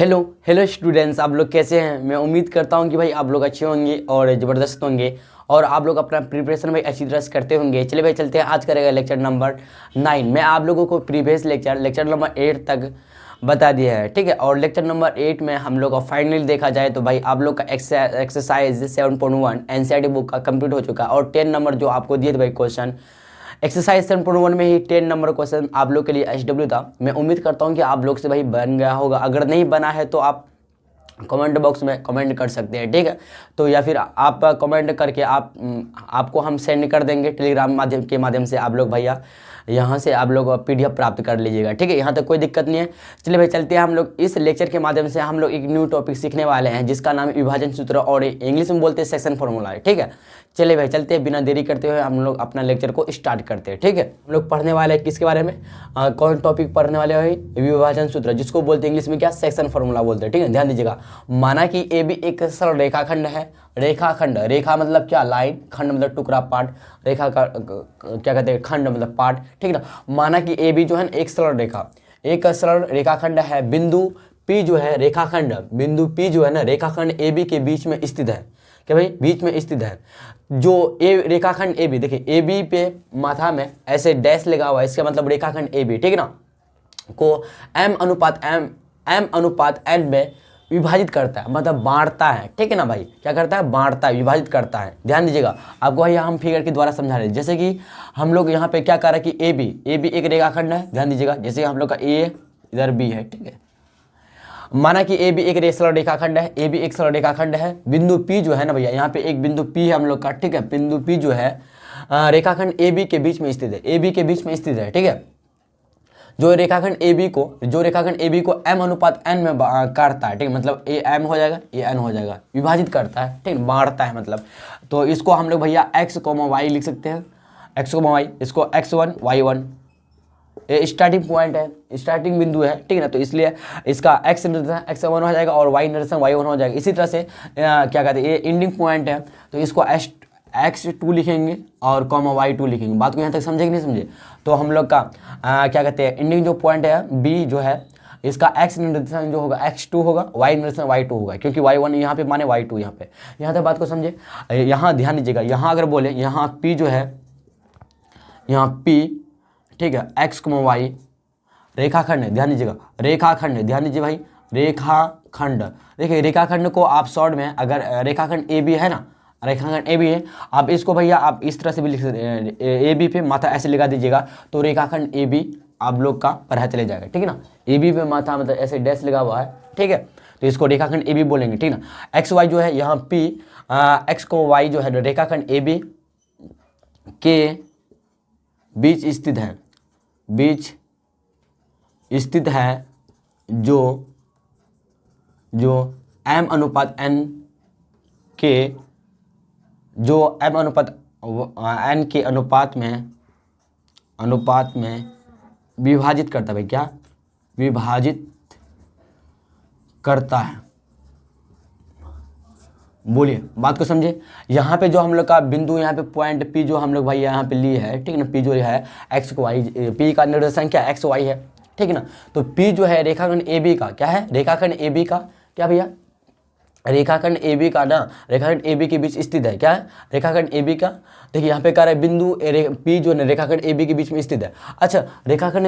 Hello hello students, आप लोग कैसे हैं। मैं उम्मीद करता हूं कि भाई आप लोग अच्छे होंगे और ज़बरदस्त होंगे और आप लोग अपना प्रिपरेशन भाई अच्छी तरह से करते होंगे। चलिए भाई चलते हैं, आज करेगा लेक्चर नंबर 9। मैं आप लोगों को प्रीवियस लेक्चर नंबर 8 तक बता दिया है, ठीक है। और लेक्चर नंबर 8 में हम लोग का फाइनली देखा जाए तो भाई आप लोग का एक्सरसाइज 7.1 एनसीईआरटी बुक का कंप्लीट हो चुका है। और 10 नंबर जो आपको दिए थे भाई क्वेश्चन, एक्सरसाइज 7.1 में ही 10 नंबर क्वेश्चन आप लोग के लिए एचडब्ल्यू था। मैं उम्मीद करता हूं कि आप लोग से भाई बन गया होगा। अगर नहीं बना है तो आप कमेंट बॉक्स में कमेंट कर सकते हैं, ठीक है। तो या फिर आप कमेंट करके आपको हम सेंड कर देंगे टेलीग्राम के माध्यम से। आप लोग भैया यहाँ से आप लोग पीडीएफ प्राप्त कर लीजिएगा, ठीक है। यहाँ तक कोई दिक्कत नहीं है। चलिए भाई चलते हैं, हम लोग इस लेक्चर के माध्यम से हम लोग एक न्यू टॉपिक सीखने वाले हैं जिसका नाम विभाजन सूत्र और इंग्लिश में बोलते हैं सेक्शन फॉर्मूला है, ठीक है। चलिए भाई चलते हैं, बिना देरी करते हुए हम लोग अपना लेक्चर को स्टार्ट करते हैं, ठीक है। हम लोग पढ़ने वाले हैं किसके बारे में, कौन टॉपिक पढ़ने वाले हैं, विभाजन सूत्र, जिसको बोलते हैं इंग्लिश में क्या, सेक्शन फॉर्मूला बोलते हैं, ठीक है। ध्यान दीजिएगा, माना कि ए बी एक सरल रेखाखंड है। रेखाखंड, रेखा मतलब क्या, लाइन, खंड मतलब टुकड़ा पार्ट, रेखा का क्या कहते हैं, खंड मतलब पार्ट, ठीक है ना। माना कि ए बी जो है ना एक सरल रेखा, एक सरल रेखाखंड है। बिंदु पी जो है रेखाखंड, बिंदु पी जो है ना रेखाखंड ए बी के बीच में स्थित है। क्या भाई, बीच में स्थित है। जो ए रेखाखंड ए बी, देखिए ए बी पे माथा में ऐसे डैश लगा हुआ है, इसका मतलब रेखाखंड ए बी, ठीक है ना, को एम अनुपात एन में विभाजित करता है, मतलब बांटता है, ठीक है ना भाई। क्या करता है, बांटता है, विभाजित करता है। ध्यान दीजिएगा, आपको यहाँ हम फिगर के द्वारा समझा रहे हैं। जैसे कि हम लोग यहाँ पे क्या कर रहे हैं कि ए बी एक रेखाखंड है। ध्यान दीजिएगा, जैसे हम लोग का ए इधर बी है, ठीक है। माना कि ए बी एक सरल रेखाखंड है, ए बी एक सरल रेखाखंड है। बिंदु पी जो है ना भैया, यहाँ पे एक बिंदु पी है हम लोग का, ठीक है। बिंदु पी जो है रेखाखंड ए बी के बीच में स्थित है, ए बी के बीच में स्थित है, ठीक है। जो रेखाखंड ए बी को एम अनुपात एन में काटता है, ठीक है। मतलब ए एम हो जाएगा, ए एन हो जाएगा, विभाजित करता है, ठीक है, बांटता है मतलब। तो इसको हम लोग भैया एक्स कोमा वाई लिख सकते हैं, एक्स कोमा वाई, इसको x1 y1 ये स्टार्टिंग पॉइंट है, स्टार्टिंग बिंदु है, ठीक है ना। तो इसलिए इसका x निर्देशांक x1 हो जाएगा और y निर्देशांक y1 हो जाएगा। इसी तरह से क्या कहते हैं, ये एंडिंग पॉइंट है, तो इसको x2 लिखेंगे और कॉमा y2 लिखेंगे। बात को यहाँ तक समझे कि नहीं समझे। तो हम लोग का क्या कहते हैं, एंडिंग जो पॉइंट है b जो है, इसका x निर्देशांक जो होगा x2 होगा, y निर्देशांक y2 होगा, क्योंकि y1 यहाँ पे माने y2 यहाँ पे। यहाँ तक बात को समझे। यहाँ ध्यान दीजिएगा, यहाँ अगर बोले यहाँ p जो है, यहाँ p, ठीक है, x y रेखाखंड है। ध्यान दीजिएगा, रेखाखंड है, ध्यान दीजिए भाई, रेखाखंड। देखिए रेखाखंड को आप शॉर्ट में, अगर रेखाखंड ए बी है ना, रेखाखंड ए बी है, आप इसको भैया आप इस तरह से भी लिख सकते हैं, ए बी पे माथा ऐसे लगा दीजिएगा तो रेखाखंड ए बी आप लोग का पढ़ा चले जाएगा, ठीक है ना। ए बी पे माथा मतलब ऐसे डैश लगा हुआ है, ठीक है, तो इसको रेखाखंड ए बी बोलेंगे, ठीक है ना। एक्स वाई जो है यहाँ पी, एक्स को वाई जो है रेखाखंड ए बी के बीच स्थित है, बीच स्थित है, जो एम अनुपात एन के, जो एम अनुपात एन के अनुपात में विभाजित करता है भाई, क्या विभाजित करता है। बोलिए, बात को समझे। यहाँ पे जो हम लोग का बिंदु, यहाँ पे पॉइंट पी जो हम लोग भाई यहाँ पे लिए है, ठीक है ना। पी जो है एक्स को वाई, पी का निर्देशांक क्या एक्स वाई है, ठीक है ना। तो पी जो है रेखाखंड ए बी का क्या है, रेखाखंड ए बी का क्या भैया, रेखाखंड ए बी का ना, रेखाखंड ए बी के बीच स्थित है, क्या है, रेखाखंड ए बी का। देखिए यहाँ पे कह रहा है बिंदु पी जो है रेखाखंड ए बी के बीच में स्थित है। अच्छा, रेखाखंड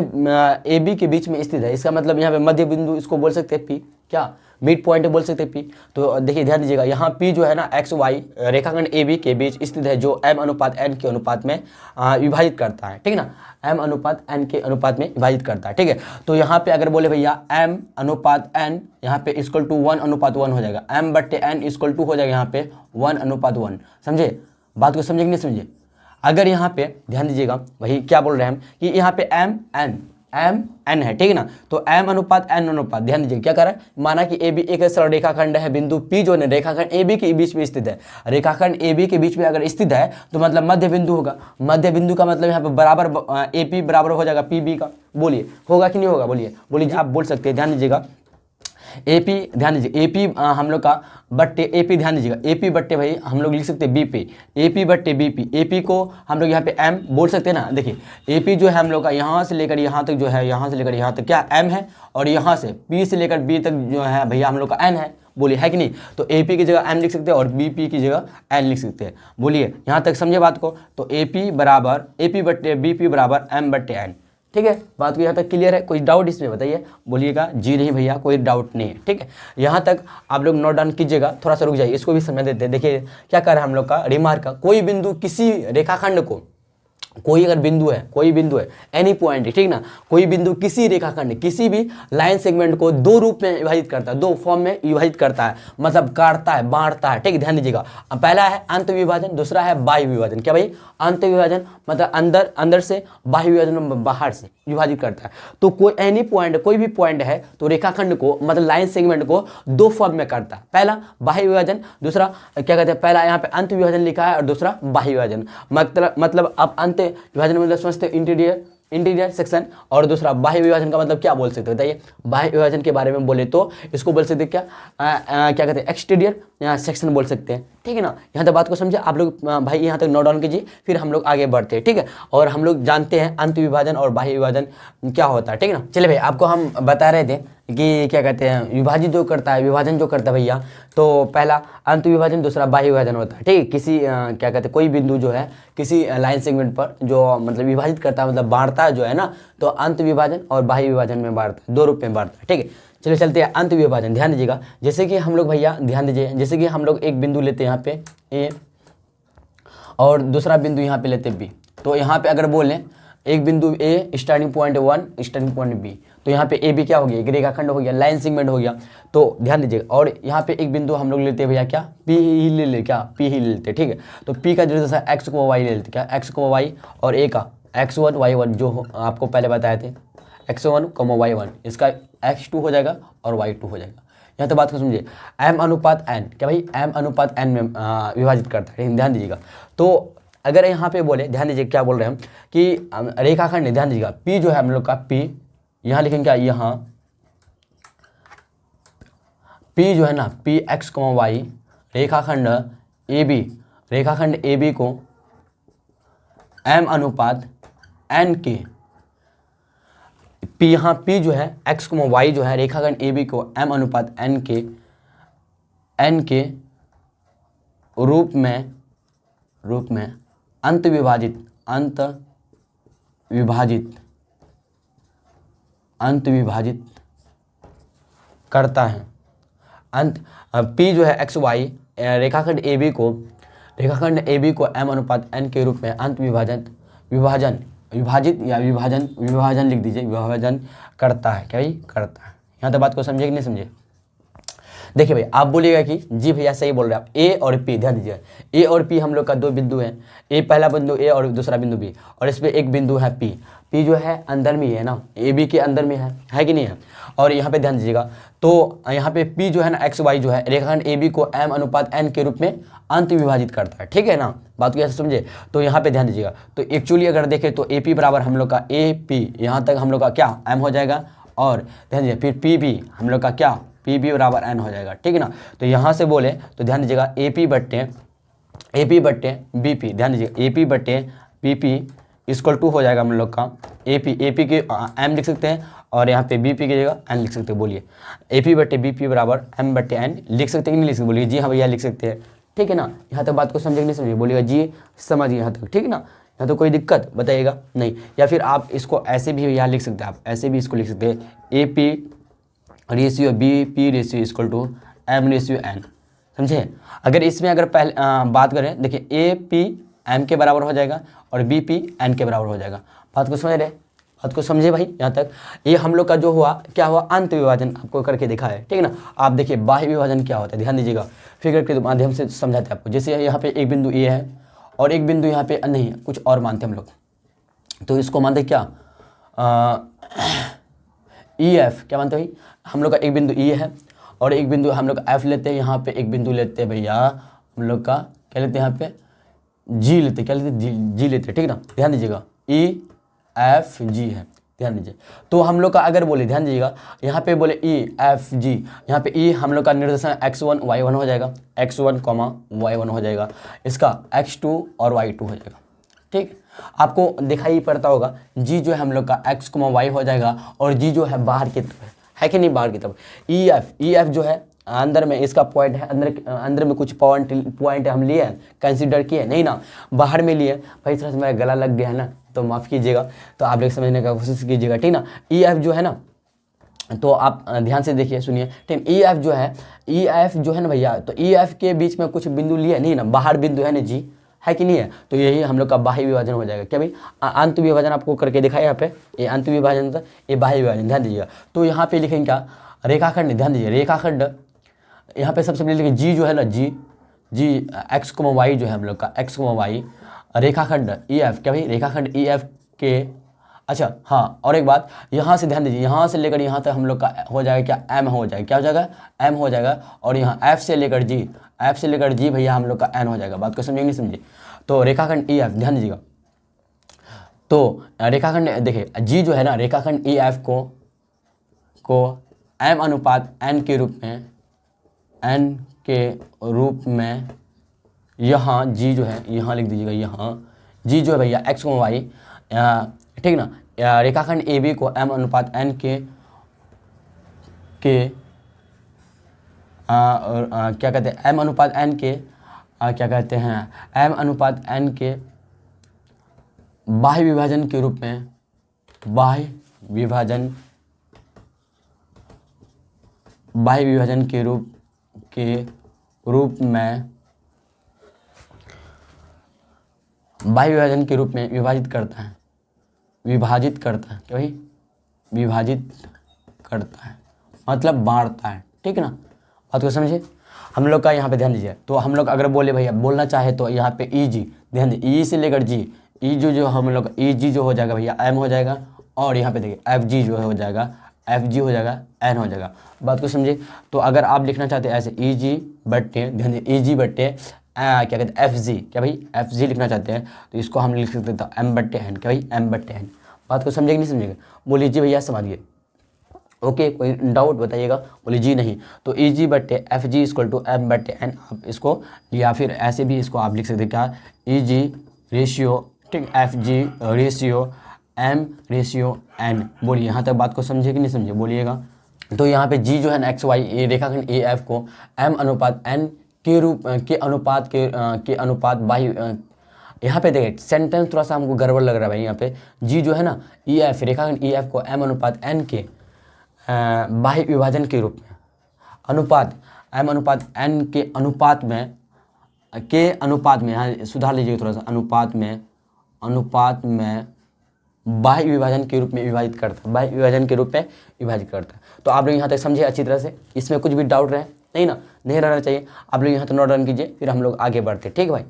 ए बी के बीच में स्थित है, इसका मतलब यहाँ पे मध्य बिंदु इसको बोल सकते हैं पी, क्या मिड पॉइंट बोल सकते हैं पी। तो देखिए ध्यान दीजिएगा, यहाँ पी जो है ना एक्स वाई रेखाखंड ए बी के बीच स्थित है, जो एम अनुपात एन के अनुपात में विभाजित करता है, ठीक है ना। एम अनुपात एन के अनुपात में विभाजित करता है, ठीक है। तो यहाँ पे अगर बोले भैया एम अनुपात एन, यहाँ पे इक्वल टू 1:1 हो जाएगा, एम बट्टे एन इक्वल टू हो जाएगा यहाँ पे 1:1। समझे, बात को समझे कि नहीं समझे। अगर यहाँ पे ध्यान दीजिएगा भाई, क्या बोल रहे हैं हम कि यहाँ पे एम एन है, ठीक है ना। तो एम अनुपात एन अनुपात, ध्यान दीजिए क्या कर रहा है, माना कि ए बी एक सरल रेखाखंड है, बिंदु पी जो है रेखाखंड ए बी के बीच में स्थित है। रेखाखंड ए बी के बीच में अगर स्थित है तो मतलब मध्य बिंदु होगा। मध्य बिंदु का मतलब यहाँ पे बराबर ए पी बराबर हो जाएगा पी बी का। बोलिए होगा कि नहीं होगा, बोलिए आप बोल सकते हैं। ध्यान दीजिएगा, AP ध्यान दीजिए, AP हम लोग का बट्टे AP, ध्यान दीजिएगा, AP बट्टे भाई हम लोग लिख सकते हैं B पे, AP बट्टे BP। AP को हम लोग यहाँ पे M बोल सकते हैं ना। देखिए AP जो है हम लोग का यहाँ से लेकर यहाँ तक जो है, यहाँ से लेकर यहाँ तक क्या M है, और यहाँ से P से लेकर B तक जो है भैया हम लोग का N है। बोलिए है कि नहीं। तो AP की जगह M लिख सकते हैं और BP की जगह N लिख सकते हैं। बोलिए यहाँ तक समझे बात को। तो AP बराबर AP बट्टे BP बराबर M बट्टे N। ठीक है, बात को यहाँ तक क्लियर है? कोई डाउट इसमें बताइए, बोलिएगा जी नहीं भैया कोई डाउट नहीं है। ठीक है, यहाँ तक आप लोग नोट डाउन कीजिएगा, थोड़ा सा रुक जाइए, इसको भी समझ देते हैं। देखिए क्या कर रहे हैं हम लोग का रिमार्क का, कोई बिंदु किसी रेखाखंड को, कोई अगर बिंदु है, कोई बिंदु है, एनी पॉइंट, ठीक ना, कोई बिंदु किसी रेखाखंड, किसी भी लाइन सेगमेंट को दो रूप में विभाजित करता है, दो फॉर्म में विभाजित करता है, मतलब काटता है, बांटता है। ठीक, ध्यान दीजिएगा, पहला है अंत विभाजन, दूसरा है बाह्य विभाजन। क्या भाई? अंत विभाजन मतलब अंदर से, बाह्य विभाजन बाहर से विभाजित करता है। तो कोई एनी पॉइंट, कोई भी पॉइंट है तो रेखाखंड को मतलब लाइन सेगमेंट को दो फॉर्म में करता है, पहला बाह्य विभाजन, दूसरा क्या कहते हैं, पहला यहाँ पे अंत विभाजन लिखा है और दूसरा बाह्य विभाजन। मतलब अब अंत विभाजन मतलब समझते हो इंटीरियर सेक्शन, और दूसरा बाह्य विभाजन का मतलब क्या बोल सकते हो बताइए? बाह्य विभाजन के बारे में बोले तो इसको बोल सकते हैं क्या, क्या कहते हैं, एक्सटीरियर सेक्शन बोल सकते हैं। ठीक है ना, यहाँ तक बात को समझे आप लोग भाई, यहाँ तक नोट डाउन कीजिए, फिर हम लोग आगे बढ़ते हैं। ठीक है, और हम लोग जानते हैं अंत विभाजन और बाह्य विभाजन क्या होता है। ठीक है ना, चलिए भाई आपको हम बता रहे थे कि क्या कहते हैं, विभाजित जो करता है, विभाजन जो करता है भैया, तो पहला अंत विभाजन, दूसरा बाह्य विभाजन होता है। ठीक है, किसी क्या कहते हैं, कोई बिंदु जो है किसी लाइन सेगमेंट पर जो मतलब विभाजित करता है, मतलब बांटता है जो है ना, तो अंत विभाजन और बाह्य विभाजन में बांटता है, दो रूप में बांटता है। ठीक है, चलिए चलते हैं अंत विभाजन। ध्यान दीजिएगा, जैसे कि हम लोग भैया ध्यान दीजिए, जैसे कि हम लोग एक बिंदु लेते हैं यहाँ पे A और दूसरा बिंदु यहाँ पे लेते हैं B। तो यहाँ पे अगर बोलें एक बिंदु A starting point 1, starting point B, तो यहाँ पे AB क्या हो गया, एक रेखाखंड हो गया, लाइन सेगमेंट हो गया। तो ध्यान दीजिएगा, और यहाँ पे एक बिंदु हम लोग लेते हैं भैया क्या, P ही ले लेते। ठीक है, तो P का जैसा x को y ले लेते, क्या x को y, और A का x1 y1 जो आपको पहले बताए थे, x1, y1, इसका x2 हो जाएगा और y2 हो जाएगा। यहाँ तो बात को समझिए, m अनुपात n, क्या भाई, m अनुपात n में विभाजित करता है। ध्यान दीजिएगा, तो अगर यहाँ पे बोले, ध्यान दीजिए क्या बोल रहे हैं हम कि रेखाखंड, ध्यान दीजिएगा, P जो है हम लोग का, P यहाँ लिखेंगे क्या, यहाँ P जो है ना, P x, y, रेखाखंड AB को m अनुपात n के, P यहाँ P जो है x, y जो है रेखाखंड AB को m अनुपात n के रूप में अंत विभाजित करता है। P जो है x, y रेखाखंड AB को m अनुपात n के रूप में अंत विभाजन लिख दीजिए, विभाजन करता है। क्या भाई? करता है। यहाँ तक बात को समझे कि नहीं समझे? देखिए भाई आप बोलिएगा कि जी भैया सही बोल रहे हैं आप। A और P, ध्यान दीजिए, A और P हम लोग का दो बिंदु हैं, पहला बिंदु A और दूसरा बिंदु B, और इस पे एक बिंदु है P जो है अंदर में ही है ना, AB के अंदर में है कि नहीं है। और यहाँ पे ध्यान दीजिएगा, तो यहाँ पे P जो है ना, x, y जो है रेखाखंड AB को m अनुपात n के रूप में अंत विभाजित करता है। ठीक है ना, बात को ऐसे समझे। तो यहाँ पे ध्यान दीजिएगा, तो एक्चुअली अगर देखें तो AP बराबर हम लोग का AP, यहाँ तक हम लोग का क्या m हो जाएगा, और ध्यान दीजिए फिर PB हम लोग का क्या, PB बराबर n हो जाएगा। ठीक है ना, तो यहाँ से बोले तो ध्यान दीजिएगा AP बट्टे BP, ध्यान दीजिए AP बट्टे BP इक्वल टू हो जाएगा हम लोग का AP के m लिख सकते हैं, और यहाँ पे BP की जगह n लिख सकते हैं। बोलिए AP बट्टे BP बराबर m बट्टे n लिख सकते हैं कि नहीं लिख सकते? बोलिए जी हाँ भैया लिख सकते हैं। ठीक है ना, यहाँ तक बात को समझे कि नहीं समझिए? बोलिएगा जी समझिए यहाँ तक। ठीक है ना, यहाँ तो कोई दिक्कत बताइएगा नहीं। या फिर आप इसको ऐसे भी यहाँ लिख सकते हैं, आप ऐसे भी इसको लिख सकते हैं, AP ratio BP ratio equal to m ratio n। समझे? अगर इसमें अगर पहले बात करें, देखिए AP m के बराबर हो जाएगा और BP n के बराबर हो जाएगा। बात को समझ रहे? बात को समझे भाई? यहाँ तक ये हम लोग का जो हुआ क्या हुआ, अंत विभाजन आपको करके दिखा है। ठीक है ना, आप देखिए बाह्य विभाजन क्या होता है, ध्यान दीजिएगा, फिगर के माध्यम से समझाते हैं आपको। जैसे यहाँ पे एक बिंदु A है और एक बिंदु यहाँ पे नहीं है, कुछ और मानते हम लोग, तो इसको मानते क्या, EF, क्या मानते भाई, हम लोग का एक बिंदु E है और एक बिंदु हम लोग F लेते हैं, यहाँ पे एक बिंदु लेते हैं भैया हम लोग का क्या लेते हैं, यहाँ पे G लेते हैं, क्या लेते हैं, G लेते हैं। ठीक है ना, ध्यान दीजिएगा EFG है, ध्यान दीजिए। तो हम लोग का अगर बोले, ध्यान दीजिएगा, यहाँ पे बोले ई एफ जी, यहाँ पे ई हम लोग का निर्देशांक x1 y1 हो जाएगा, x1 y1 हो जाएगा, इसका x2 और y2 हो जाएगा। ठीक, आपको दिखाई पड़ता होगा जी जो है हम लोग का x, y हो जाएगा, और जी जो है बाहर की तरफ है कि नहीं, बाहर की तरफ। ई एफ जो है अंदर में, इसका पॉइंट है अंदर में कुछ पॉइंट हम लिए हैं, कंसीडर किए नहीं ना, बाहर में लिए। भाई थोड़ा सा मेरा गला लग गया है ना, तो माफ़ कीजिएगा, तो आप लोग समझने का कोशिश कीजिएगा, ठीक ना। ई एफ जो है ना, तो आप ध्यान से देखिए, सुनिए, ठीक। ई एफ जो है ना भैया, तो ई एफ के बीच में कुछ बिंदु लिए नहीं ना, बाहर बिंदु है ना जी, है कि नहीं है, तो यही हम लोग का बाह्य विभाजन हो जाएगा। क्या भाई, अंत विभाजन आपको करके दिखाया यहाँ पे, ये अंत विभाजन था, ये बाह्य विभाजन, ध्यान दीजिएगा। तो यहाँ पे लिखेंगे क्या, रेखाखंड, ध्यान दीजिए, रेखाखंड, यहाँ पे सबसे पहले लिखेंगे जी जो है ना, जी x, y जो है हम लोग का x, y, रेखाखंड ई एफ, क्या भाई, रेखाखंड ई एफ के, अच्छा हाँ, और एक बात, यहाँ से ध्यान दीजिए, यहाँ से लेकर यहाँ तक हम लोग का हो जाएगा क्या, m हो जाएगा, क्या हो जाएगा, m हो जाएगा, और यहाँ f से लेकर g भैया हम लोग का n हो जाएगा। बात को समझेंगे, नहीं समझे। तो रेखाखंड ई एफ, ध्यान दीजिएगा, तो रेखाखंड देखिए, g जो है ना, रेखाखंड ई एफ को m अनुपात n के रूप में यहाँ जी जो है, यहाँ लिख दीजिएगा, यहाँ जी जो है भैया x, y, ठीक ना, रेखाखंड ए बी को m अनुपात n के क्या कहते हैं, m अनुपात n के क्या कहते हैं, m अनुपात n के बाह्य विभाजन के रूप में, बाह्य विभाजन के रूप में बाह्य विभाजन के रूप में विभाजित करता है, क्या भाई, विभाजित करता है, मतलब बांटता है, ठीक ना। बात को समझिए, हम लोग का यहाँ पे ध्यान दीजिए। तो हम लोग अगर बोले भैया, बोलना चाहे तो यहाँ पे ई जी, ध्यान दीजिए, ई से लेकर जी, ई जो हम लोग ई जी जो हो जाएगा भैया एम हो जाएगा, और यहाँ पे देखिए एफ जी जो हो जाएगा, एफ जी हो जाएगा, एन हो जाएगा। बात को समझिए। तो अगर आप लिखना चाहते हैं ऐसे ई जी बट्टे, ध्यान दीजिए, ई जी बट्टे क्या कहते हैं एफ जी, क्या भाई एफ जी लिखना चाहते हैं, तो इसको हम लिख सकते हैं एम बट्टे एन, क्या भाई एम बट्टे एन। बात को समझेंगे, नहीं समझेंगे, बोलिए जी भैया समझिए, ओके, कोई डाउट बताइएगा, बोलिए जी नहीं। तो ई जी बट्टे F G equal to M बट्टे एन, आप इसको, या फिर ऐसे भी इसको आप लिख सकते हैं, क्या, ई जी रेशियो, ठीक, F G ratio M ratio N. बोलिए यहाँ तक बात को समझे कि नहीं समझे, बोलिएगा। तो यहाँ पे जी जो है ना एक्स वाई, ये रेखाखंड ए एफ को एम अनुपात एन के रूप के अनुपात बाह्य, यहाँ पे देखिए सेंटेंस थोड़ा सा हमको गड़बड़ लग रहा है भाई। यहाँ पे जी जो है ना ई एफ, रेखाखंड ई एफ को एम अनुपात एन के बाह्य विभाजन के रूप में, अनुपात एम अनुपात एन के अनुपात में यहाँ सुधार लीजिएगा थोड़ा सा, अनुपात में बाह्य विभाजन के रूप में विभाजित करता है, बाह्य विभाजन के रूप में विभाजित करता है। तो आप लोग यहाँ तक समझे अच्छी तरह से, इसमें कुछ भी डाउट रहे नहीं ना, नहीं रहना चाहिए। आप लोग यहाँ तो नोट डाउन कीजिए, फिर हम लोग आगे बढ़ते, ठीक है भाई।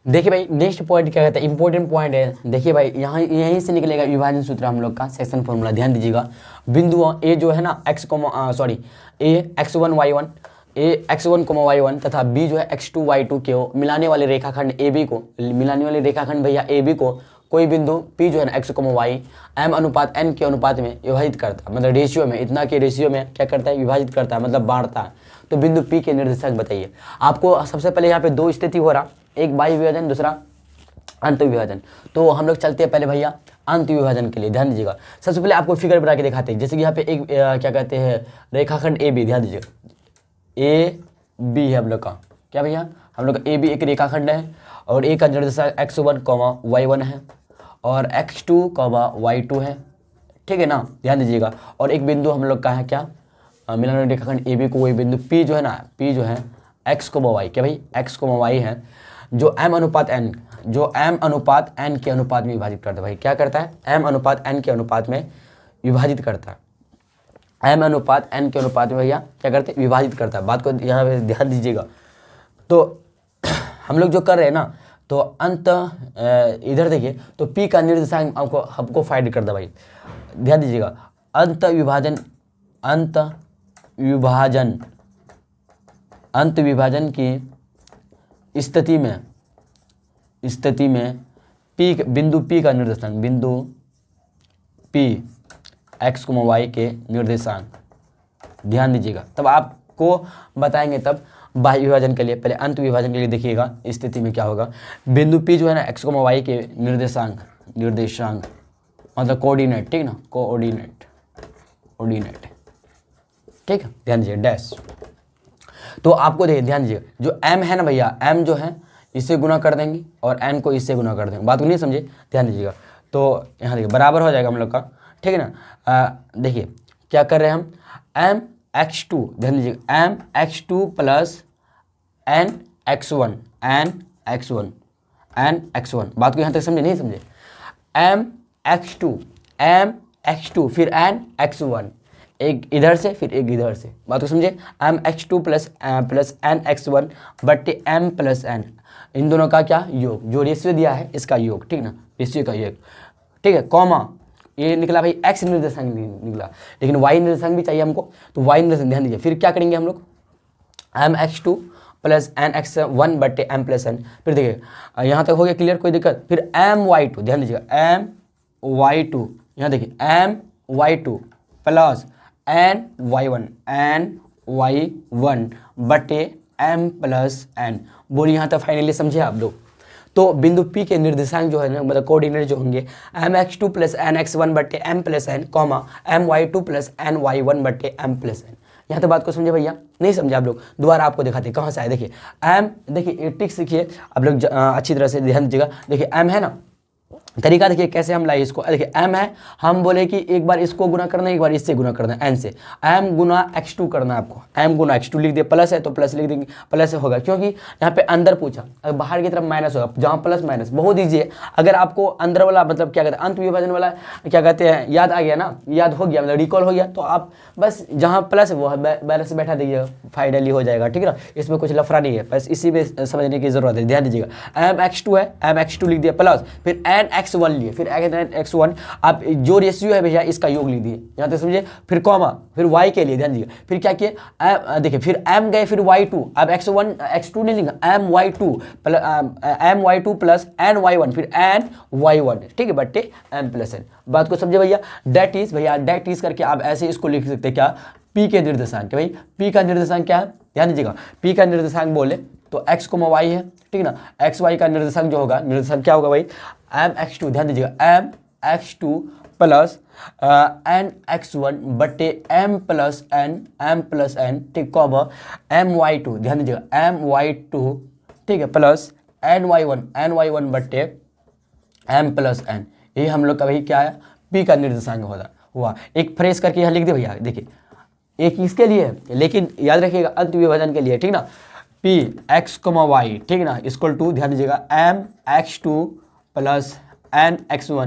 देखिए भाई नेक्स्ट पॉइंट क्या कहता है, इंपॉर्टेंट पॉइंट है। देखिए भाई यहाँ यहीं से निकलेगा विभाजन सूत्र हम लोग का, सेक्शन फॉर्मूला, ध्यान दीजिएगा। बिंदुओं ए जो है ना ए x1 y1, ए x1 y1 तथा बी जो है x2 y2 के मिलाने वाले रेखाखंड ए बी को, मिलाने वाले रेखाखंड भैया ए बी को कोई बिंदु P जो है ना x, y m अनुपात n के अनुपात में विभाजित करता है, मतलब रेशियो में, इतना के रेशियो में क्या करता है, विभाजित करता है, मतलब बांटता है। तो बिंदु P के निर्देशक बताइए। आपको सबसे पहले यहाँ पे दो स्थिति हो रहा, एक बाह्य विभाजन, दूसरा अंत विभाजन। तो हम लोग चलते हैं पहले भैया अंत विभाजन के लिए, ध्यान दीजिएगा। सबसे पहले आपको फिगर बना के दिखाते हैं, जैसे कि यहाँ पे एक क्या कहते हैं रेखाखंड ए बी, ध्यान दीजिएगा, ए बी है हम लोग का, क्या भैया, हम लोग का ए बी एक रेखाखंड है, और ए का निर्देशक x1, y1 है, और x2, y2 है, ठीक है ना, ध्यान दीजिएगा। और एक बिंदु हम लोग का है क्या, मिलान रेखाखंड ए बी को वही बिंदु P जो है ना, P जो है x, y, क्या भाई x, y है, जो m अनुपात n के अनुपात में विभाजित करता है। भाई क्या करता है, m अनुपात n के अनुपात में विभाजित करता है, m अनुपात n के अनुपात में भैया क्या करते हैं, विभाजित करता है। बात को यहाँ पे ध्यान दीजिएगा। तो हम लोग जो कर रहे हैं ना, तो अंत इधर देखिए, तो P का निर्देशांक हमको फाइंड करता है भाई, ध्यान दीजिएगा। अंत विभाजन की स्थिति में बिंदु P का निर्देशांक, बिंदु P एक्स कोमा वाई के निर्देशांक, ध्यान दीजिएगा। तब आपको बताएंगे तब बाह्य विभाजन के लिए। पहले अंत विभाजन के लिए देखिएगा इस स्थिति में क्या होगा। बिंदु P जो है ना एक्स कोमा वाई के निर्देशांक मतलब कोऑर्डिनेट, ठीक ना, कोऑर्डिनेट, ठीक है, ध्यान दीजिए डैश। तो आपको देखिए ध्यान दीजिए, जो m है ना भैया, m जो है इससे गुना कर देंगे और n को इससे गुना कर देंगे। बात को नहीं समझे, ध्यान दीजिएगा। तो यहाँ देखिए बराबर हो जाएगा हम लोग का, ठीक है ना। देखिए क्या कर रहे हैं हम, m x2, ध्यान दीजिएगा, m x2 plus n x1, बात को यहाँ तक समझे नहीं समझे, m x2 फिर n x1, एक इधर से फिर एक इधर से, बात को समझे, m x2 plus n x1 बट्टे m प्लस n, इन दोनों का क्या योग, जो रेशियो दिया है इसका योग, ठीक ना, रेशियो का योग, ठीक है, कॉमा ये निकला भाई x निर्देशांक निकला, लेकिन y निर्देशांक भी चाहिए हमको, तो y निर्देशांक ध्यान दीजिए। फिर क्या करेंगे हम लोग, m x2 plus n x1 बट्टे m प्लस n, फिर देखिए यहाँ तक हो गया क्लियर, कोई दिक्कत। फिर m y2, ध्यान दीजिएगा, m y2, यहाँ देखिए m y2 plus n y1 बटे m प्लस n, बोलिए यहाँ तक फाइनली समझे आप लोग। तो बिंदु P के निर्देशांक जो है ना, मतलब कोऑर्डिनेट जो होंगे, m x2 plus n x1 बट्टे m plus n, comma m y2 plus n y1 बट्टे m प्लस n। यहाँ तक बात को समझे भैया, नहीं समझे आप लोग, दोबारा आपको दिखाते हैं कहाँ से आए। देखिए m, देखिए टिक सीखिए आप लोग अच्छी तरह से ध्यान दीजिएगा। देखिए m है ना, तरीका देखिए कैसे हम लाए इसको। देखिए m है, हम बोले कि एक बार इसको गुना करना है, एक बार इससे गुना करना है, n से, m गुना x2 करना है आपको, m गुना x2 लिख दिए, प्लस है तो प्लस लिख देंगे, प्लस होगा क्योंकि यहाँ पे अंदर पूछा, अगर बाहर की तरफ माइनस होगा, जहाँ प्लस माइनस बहुत ईजी है। अगर आपको अंदर वाला मतलब क्या कहते हैं, अंत विभाजन वाला क्या कहते हैं, याद आ गया ना, याद हो गया, मतलब रिकॉल हो गया, तो आप बस जहाँ प्लस है वो बैलेंस बैठा दीजिए, फाइनली हो जाएगा, ठीक है ना, इसमें कुछ लफड़ा नहीं है, बस इसी में समझने की जरूरत है। ध्यान दीजिएगा, m x2 है, m x2 लिख दिया, प्लस फिर n x1 लिए, फिर x1, आप जो रेशियो है भैया इसका योग लिख दिए, यहाँ तक समझिए, फिर कॉमा, फिर y के लिए ध्यान दीजिए, फिर क्या किए, देखिए फिर m गए, फिर y2, अब x1 x2 नहीं लिखा, m y2 plus n y1, फिर n y1, ठीक है, बट्टे m प्लस n। बात को समझे भैया, डेट इज करके आप ऐसे इसको लिख सकते हैं, क्या, p के निर्देशांक, भाई p का निर्देशांक क्या है, ध्यान दीजिएगा, p का निर्देशांक बोले तो x, y है, ठीक ना, x y का निर्देशांक जो होगा, निर्देशांक क्या होगा भाई, m x2, ध्यान दीजिएगा, m x2 plus n x1 बट्टे m प्लस n, ठीक, कॉमा m y2, ध्यान दीजिएगा, m y2, ठीक है, प्लस n y1 बट्टे m प्लस n, ये हम लोग का भाई क्या है, p का निर्देशांक हुआ। एक फ्रेश करके यहाँ लिख दे भैया, देखिए एक इसके लिए है, लेकिन याद रखिएगा अंत विभाजन के लिए, ठीक ना, p x, y, ठीक ना, इक्वल टू, ध्यान दीजिएगा, m x2 plus n x1,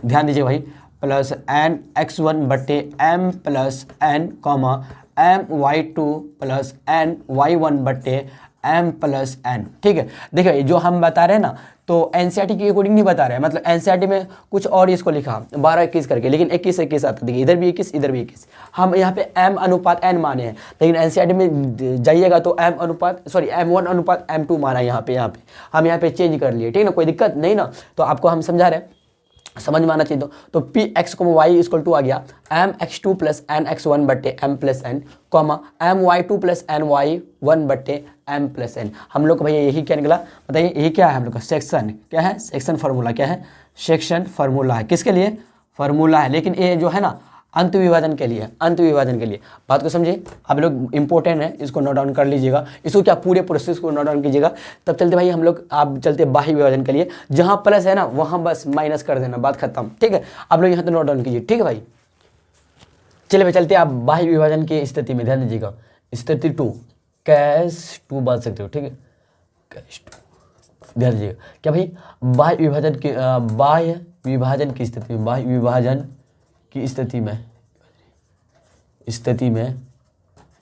ध्यान दीजिए भाई, प्लस n x1 बट्टे m plus n, comma m y2 plus n y1 बट्टे m प्लस n, ठीक है। देखिए जो हम बता रहे हैं ना, तो एनसीईआरटी के अकॉर्डिंग नहीं बता रहे हैं, मतलब एनसीईआरटी में कुछ और इसको लिखा 12-21 करके, लेकिन 21-21 आता, देखिए इधर भी 21 इधर भी 21, हम यहाँ पे m अनुपात n माने हैं, लेकिन एनसीईआरटी में जाइएगा तो m1 अनुपात m2 माना है, यहाँ पे हम यहाँ पे चेंज कर लिए, ठीक है ना, कोई दिक्कत नहीं ना, तो आपको हम समझा रहे हैं, समझ में आना चाहिए। तो p x, y equal to आ गया m x2 plus n x1 बट्टे m plus n, comma m y2 plus n y1 बट्टे m प्लस n। हम लोग को भैया यही क्या निकला, बताइए यही क्या है हम लोग का सेक्शन, क्या है, सेक्शन फार्मूला, क्या है, सेक्शन फार्मूला है, किसके लिए, फार्मूला है, लेकिन ये जो है ना अंत विभाजन के लिए, बात को समझे आप लोग, इंपॉर्टेंट है, इसको नोट डाउन कर लीजिएगा, इसको क्या पूरे प्रोसेस को नोट डाउन कीजिएगा। तब चलते भाई हम लोग, आप चलते बाह्य विभाजन के लिए, जहां प्लस है ना वहां बस माइनस कर देना, बात खत्म, ठीक है, आप लोग यहाँ तो नोट डाउन कीजिए, ठीक है भाई। चलिए भाई चलते आप बाह्य विभाजन की स्थिति में, ध्यान दीजिएगा, स्थिति 2, कैश 2 बात सकते हो, ठीक है, कैश 2, ध्यान दीजिएगा, क्या भाई, बाह्य विभाजन की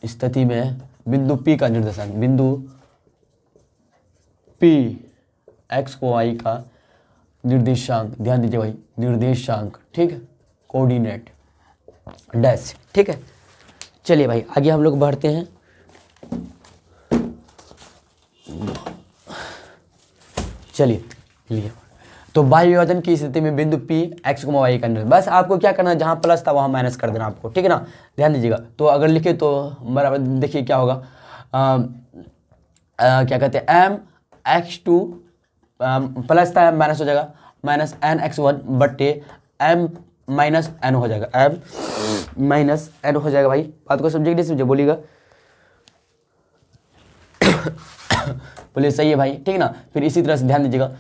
स्थिति में बिंदु P का निर्देशांक, बिंदु P x को y का निर्देशांक, ध्यान दीजिए भाई, निर्देशांक, ठीक है, कोऑर्डिनेट डैश, ठीक है। चलिए भाई आगे हम लोग बढ़ते हैं, चलिए तो बाह्य विभाजन की स्थिति में बिंदु P x, y का निर्देशांक, बस आपको क्या करना है, जहाँ प्लस था वहाँ माइनस कर देना आपको, ठीक है ना, ध्यान दीजिएगा। तो अगर लिखे तो बराबर देखिए क्या होगा, क्या कहते हैं m x2 प्लस था माइनस हो जाएगा, माइनस n x1 बट्टे m माइनस n हो जाएगा, m माइनस n हो जाएगा। भाई बात को समझिए, नहीं समझे बोलिएगा। बोलिए सही है भाई, ठीक है ना। फिर इसी तरह से ध्यान दीजिएगा,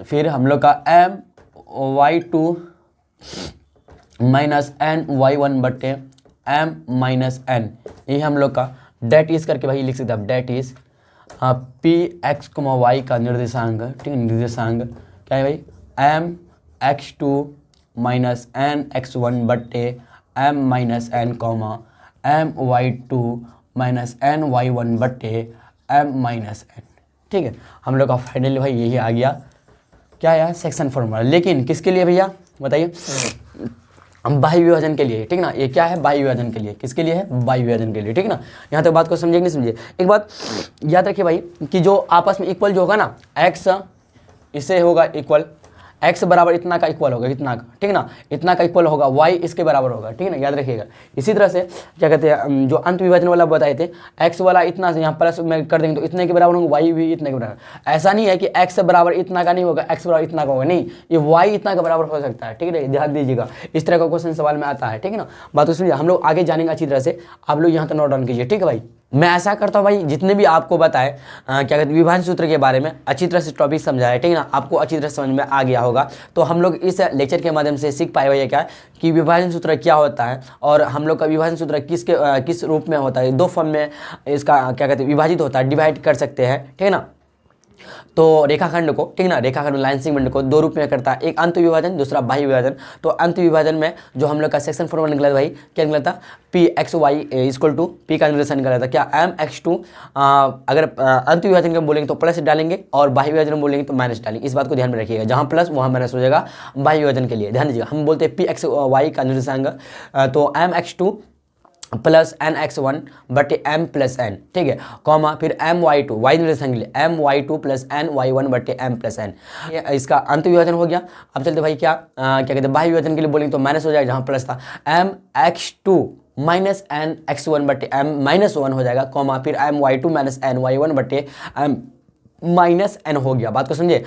फिर हम लोग का m y2 minus n y1 बट्टे m माइनस n, ये हम लोग का डेट इज करके भाई लिख सकते हैं, that is p x, y का निर्देशांक, ठीक है, निर्देशांक क्या है भाई, m x2 minus n x1 बट्टे m minus n, m y2 minus n y1 बट्टे m माइनस n, ठीक है। हम लोग का फाइनली भाई यही आ गया, क्या है सेक्शन फॉर्मूला। लेकिन किसके लिए भैया बताइए, बाह्य विभाजन के लिए, ठीक ना। ये क्या है, बाह्य विभाजन के लिए, किसके लिए है, बाह्य विभाजन के लिए, ठीक ना। यहाँ तक बात को समझे नहीं समझे। एक बात याद रखिए भाई कि जो आपस में इक्वल जो होगा ना, x इससे होगा इक्वल, x बराबर इतना का इक्वल होगा, इतना का, ठीक ना, इतना का इक्वल होगा, y इसके बराबर होगा, ठीक है ना, याद रखिएगा। इसी तरह से क्या कहते हैं, जो अंत विभाजन वाला बताए थे, x वाला इतना से यहाँ प्लस में कर देंगे तो इतने के बराबर होंगे, y भी इतने के बराबर। ऐसा नहीं है कि x बराबर इतना का नहीं होगा, x बराबर इतना का होगा, नहीं, ये y इतना का बराबर हो सकता है, ठीक है, ध्यान दीजिएगा। इस तरह का क्वेश्चन सवाल में आता है, ठीक है ना। बात को समझिए, हम लोग आगे जानेंगे अच्छी तरह से, आप लोग यहाँ तक नोट डाउन कीजिए, ठीक है भाई। मैं ऐसा करता हूँ भाई, जितने भी आपको बताए क्या कहते हैं विभाजन सूत्र के बारे में अच्छी तरह से टॉपिक समझाया, ठीक है ना, आपको अच्छी तरह समझ में आ गया होगा। तो हम लोग इस लेक्चर के माध्यम से सीख पाए भैया क्या कि विभाजन सूत्र क्या होता है, और हम लोग का विभाजन सूत्र किस रूप में होता है, दो फॉर्म में इसका क्या कहते हैं विभाजित होता है, डिवाइड कर सकते हैं, ठीक है ना। तो रेखाखंड को, ठीक ना, रेखाखंड लाइन सेगमेंट को दो रूप में करता है, एक अंत विभाजन, दूसरा बाह्य विभाजन। तो अंत विभाजन में जो हम लोग का सेक्शन फॉर्मूला निकला था भाई, क्या निकला था, p x y equal to p का निर्देशांक निकला था क्या, m x2। अगर अंत विभाजन का बोलेंगे तो प्लस डालेंगे, और बाह्य विभाजन में बोलेंगे तो माइनस डालेंगे। इस बात को ध्यान में रखिएगा, जहाँ प्लस वहाँ माइनस हो जाएगा बाह्य विभाजन के लिए। ध्यान दीजिएगा, हम बोलते हैं p x y का निर्देशांक, तो m x2 plus N x1 बटे m प्लस n, ठीक है, कॉमा फिर m y2, y निर्देशांक के लिए m y2 plus n y1 बटे m प्लस n, इसका अंत विभाजन हो गया। अब चलते भाई क्या कहते हैं बाह्य विभाजन के लिए बोलेंगे तो माइनस हो जाएगा, जहाँ प्लस था m x2 minus n x1 बटे m माइनस 1 हो जाएगा, कॉमा फिर m y2 minus n y1 बटे m माइनस n हो गया। बात को समझे।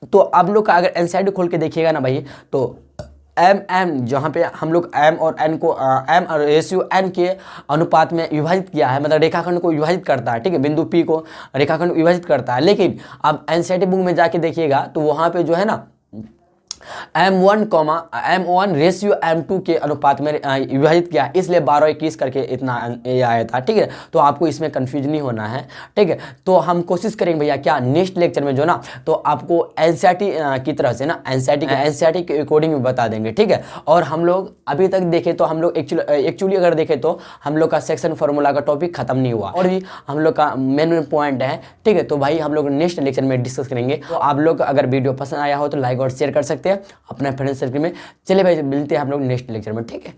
तो आप लोग का अगर एनसीईआरटी खोल के देखिएगा ना भाई, तो m जहाँ पे हम लोग m और n को m और रेशियो n के अनुपात में विभाजित किया है, मतलब रेखाखंड को विभाजित करता है, ठीक है, बिंदु P को रेखाखंड विभाजित करता है। लेकिन अब एनसीईआरटी बुक में जाके देखिएगा तो वहाँ पे जो है ना m1 रेशियो m2 के अनुपात में विभाजित किया, इसलिए 12-21 करके इतना ये आया था, ठीक है। तो आपको इसमें कंफ्यूज नहीं होना है, ठीक है। तो हम कोशिश करेंगे भैया क्या नेक्स्ट लेक्चर में जो ना, तो आपको एनसीईआरटी की तरह से ना एनसीईआरटी के अकॉर्डिंग पता देंगे, ठीक है। और हम लोग अभी तक देखें तो हम लोग एक्चुअली अगर देखें तो हम लोग का सेक्शन फार्मूला का टॉपिक खत्म नहीं हुआ, और भी हम लोग का मेन पॉइंट है, ठीक है। तो भाई हम लोग नेक्स्ट लेक्चर में डिस्कस करेंगे। तो आप लोग अगर वीडियो पसंद आया हो तो लाइक और शेयर कर सकते हैं अपने फ्रेंड सर्कल में। चलिए भाई मिलते हैं हम लोग नेक्स्ट लेक्चर में, ठीक है।